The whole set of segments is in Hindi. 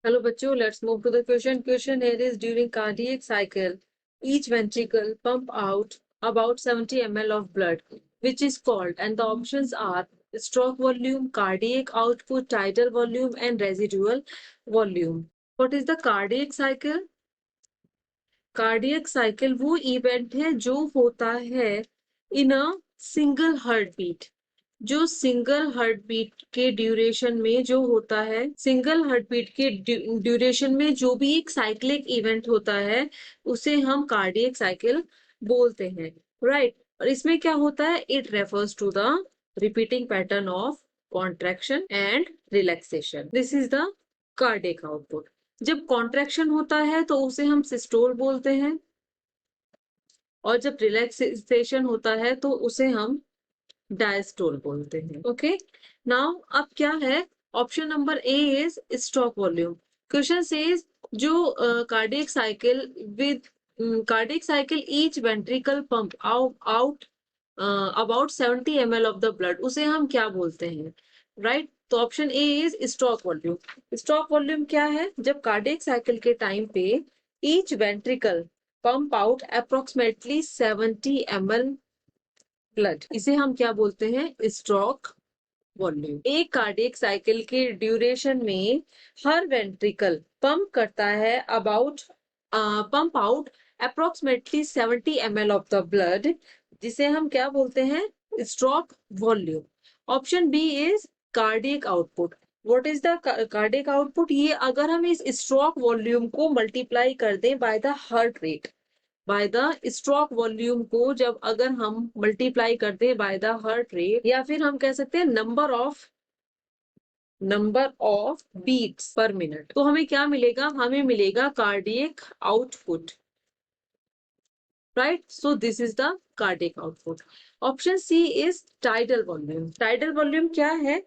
Hello बच्चों, let's move to the question. Question here is during cardiac cycle, each ventricle pump out about 70 ml of blood, which is called, and the options are stroke volume, cardiac output, tidal volume, and residual volume. What is the cardiac cycle? Cardiac cycle वो इवेंट है जो होता है इन अ सिंगल हार्ट बीट, जो सिंगल हार्ट बीट के ड्यूरेशन में जो होता है, सिंगल हार्ट बीट के ड्यूरेशन में जो भी एक साइक्लिक इवेंट होता है उसे हम कार्डियक साइकिल बोलते हैं, राइट। और इसमें क्या होता है, it refers to the repeating pattern of contraction and relaxation. This is the cardiac output. जब कॉन्ट्रैक्शन होता है तो उसे हम सिस्टोल बोलते हैं, और जब रिलैक्सेशन होता है तो उसे हम डायस्टोल बोलते हैं। ओके, नाउ अब क्या है, option number a is stroke volume. Question says जो cardiac cycle with cardiac cycle each ventricle pump out about 70 ml of the blood, उसे हम क्या बोलते हैं, राइट। तो option a is stroke volume. Stroke volume क्या है, जब कार्डियक साइकिल के टाइम पे each ventricle pump out approximately 70 ml blood, इसे हम क्या बोलते हैं, स्ट्रोक वॉल्यूम। एक कार्डियक साइकिल के ड्यूरेशन में हर वेंट्रिकल पंप करता है pump out approximately 70 ml of the blood, जिसे हम क्या बोलते हैं, stroke volume. Option B is cardiac output. What is the cardiac output, ये अगर हम इस स्ट्रोक वॉल्यूम को मल्टीप्लाई कर दें by the heart rate, by the stroke volume को जब अगर हम मल्टीप्लाई कर दें बाय द हार्ट रेट, या फिर हम कह सकते हैं number of beats per minute, तो हमें क्या मिलेगा, हमें मिलेगा cardiac output, right. So this is the cardiac output. Option c is tidal volume. Tidal volume क्या है,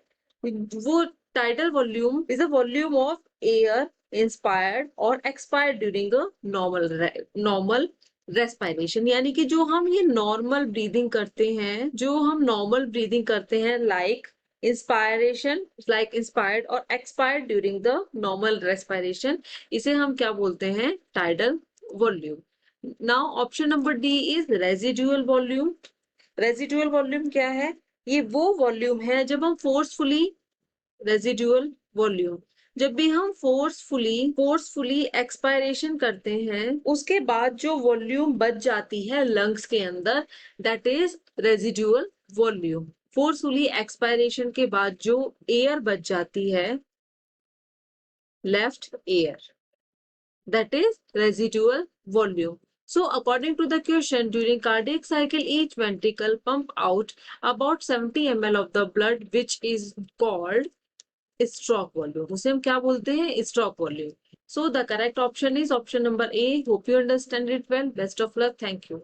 वो tidal volume is a volume of air inspired और expired during a normal respiration, यानी कि जो हम ये नॉर्मल ब्रीदिंग करते हैं, जो हम नॉर्मल ब्रीदिंग करते हैं लाइक इंस्पायर्ड और expired during the normal respiration, इसे हम क्या बोलते हैं, tidal volume. Now option number D is residual volume. Residual volume क्या है, ये वो वॉल्यूम है जब हम फोर्सफुली, रेजिडुअल वॉल्यूम जब भी हम फोर्सफुली एक्सपायरेशन करते हैं, उसके बाद जो वॉल्यूम बच जाती है लंग्स के अंदर, that is residual volume. Forcefully expiration के बाद जो एयर बच जाती है, left air, that is residual volume. So according to the question, during cardiac cycle, each ventricle pump out about 70 ml of the blood, which is called stroke volume. उसे हम क्या बोलते हैं, stroke volume. So the correct option is option number A. Hope you understand it well. Best of luck. Thank you.